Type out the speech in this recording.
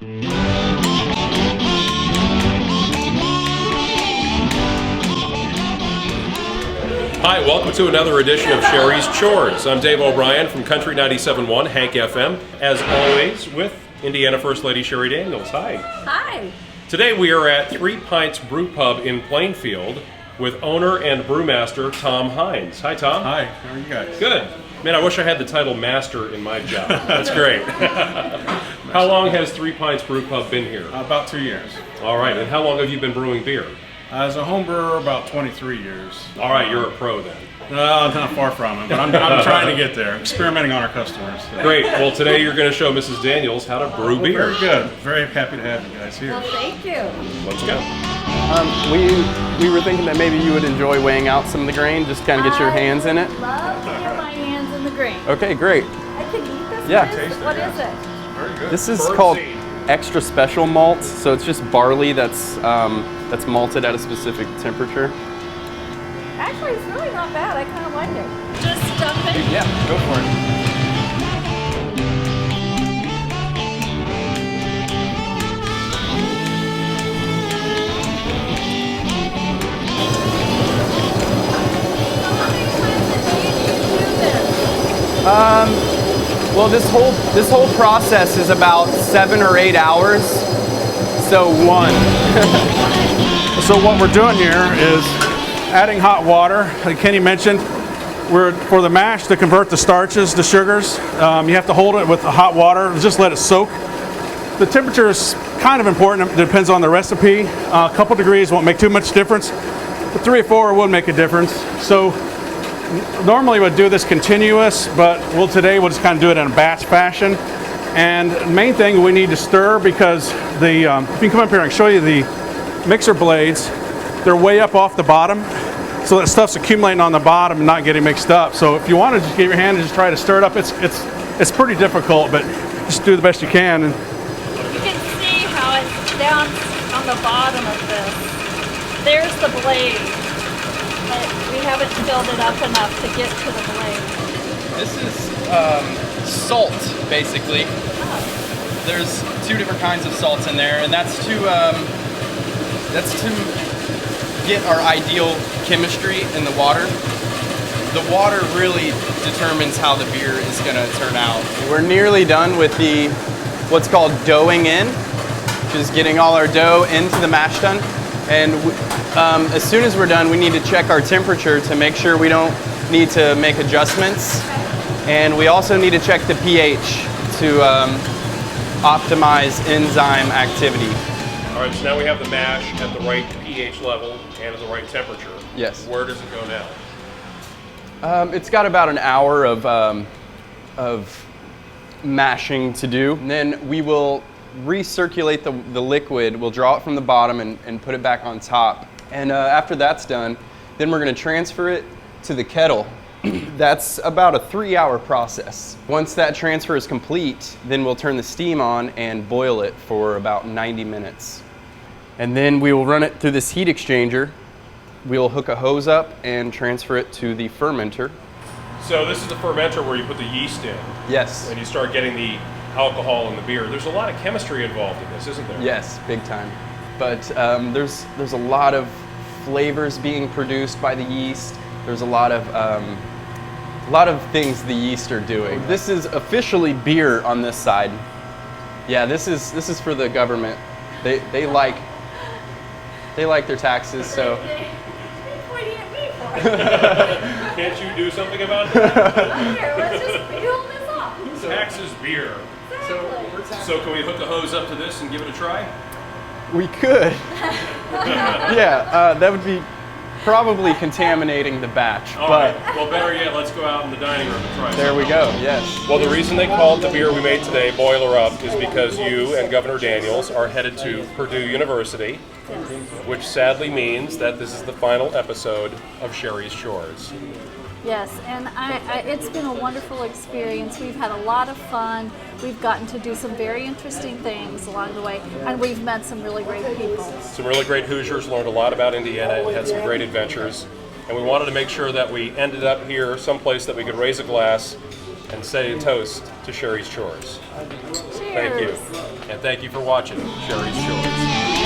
Hi, welcome to another edition of Cheri's Chores. I'm Dave O'Brien from Country 97.1 Hank FM, as always with Indiana First Lady Cheri Daniels. Hi. Hi. Today we are at Three Pints Brewpub in Plainfield with owner and brewmaster Tom Hines. Hi, Tom. Hi, how are you guys? Good. Man, I wish I had the title master in my job. That's great. How long has Three Pints Brewpub been here? About 2 years. All right, and how long have you been brewing beer? As a home brewer, about 23 years. All right, you're a pro then. No, I'm not far from it, but I'm trying to get there, experimenting on our customers. Great. Well, today you're going to show Mrs. Daniels how to brew beer. Very good. Very happy to have you guys here. Well, thank you. Let's go. We were thinking that maybe you would enjoy weighing out some of the grain, just kind of get your hands in it. Love to get my hands in the grain. Okay, great. I can eat this? Yeah. What is it? Very good. This is Bird called seed. extra special malt, so it's just barley that's malted at a specific temperature. Actually, it's really not bad. I kind of like it. Just dump it. Yeah, go for it. Well, this whole process is about 7 or 8 hours. So one. So what we're doing here is adding hot water. Like Kenny mentioned, for the mash to convert the starches to sugars, you have to hold it with the hot water. Just let it soak. The temperature is kind of important. It depends on the recipe. A couple degrees won't make too much difference, but 3 or 4 would make a difference. So normally we'd do this continuous, but today we'll just kind of do it in a batch fashion. And the main thing we need to stir, because if you can come up here and show you the mixer blades, they're way up off the bottom, so that stuff's accumulating on the bottom and not getting mixed up. So if you want to just get your hand and just try to stir it up, it's pretty difficult, but just do the best you can. And You can see how it's down on the bottom of this. There's the blade, but we haven't filled it up enough to get to the blade. This is salt, basically. There's 2 different kinds of salts in there, and that's to get our ideal chemistry in the water. The water really determines how the beer is going to turn out. We're nearly done with what's called doughing in, which is getting all our dough into the mash tun. And as soon as we're done, we need to check our temperature to make sure we don't need to make adjustments. And we also need to check the pH to optimize enzyme activity. All right, so now we have the mash at the right pH level and at the right temperature. Yes. Where does it go now? It's got about an hour of mashing to do. And then we will recirculate the liquid. We'll draw it from the bottom and put it back on top. And after that's done, then we're going to transfer it to the kettle. That's about a 3-hour process. Once that transfer is complete, then we'll turn the steam on and boil it for about 90 minutes. And then we will run it through this heat exchanger. We'll hook a hose up and transfer it to the fermenter. So this is the fermenter where you put the yeast in. Yes. And you start getting the alcohol in the beer. There's a lot of chemistry involved in this, isn't there? Yes, big time. But there's a lot of flavors being produced by the yeast. There's a lot of things the yeast are doing. This is officially beer on this side. Yeah, this is for the government. They like their taxes, so. They're pointing at me for it. Can't you do something about it? Here, let's just build this up. Taxes beer. Exactly. So can we hook a hose up to this and give it a try? We could. Yeah, that would be probably contaminating the batch, All but right. Well, better yet, let's go out in the dining room and try there we something. go, yes. Well, the reason they call it the beer we made today, Boiler Up, is because you and Governor Daniels are headed to Purdue University, which sadly means that this is the final episode of Cheri's Chores. Yes, and it's been a wonderful experience. We've had a lot of fun. We've gotten to do some very interesting things along the way, and we've met some really great people. Some really great Hoosiers, learned a lot about Indiana, and had some great adventures. And we wanted to make sure that we ended up here someplace that we could raise a glass and say a toast to Cheri's Chores. Cheers. Thank you. And thank you for watching Cheri's Chores.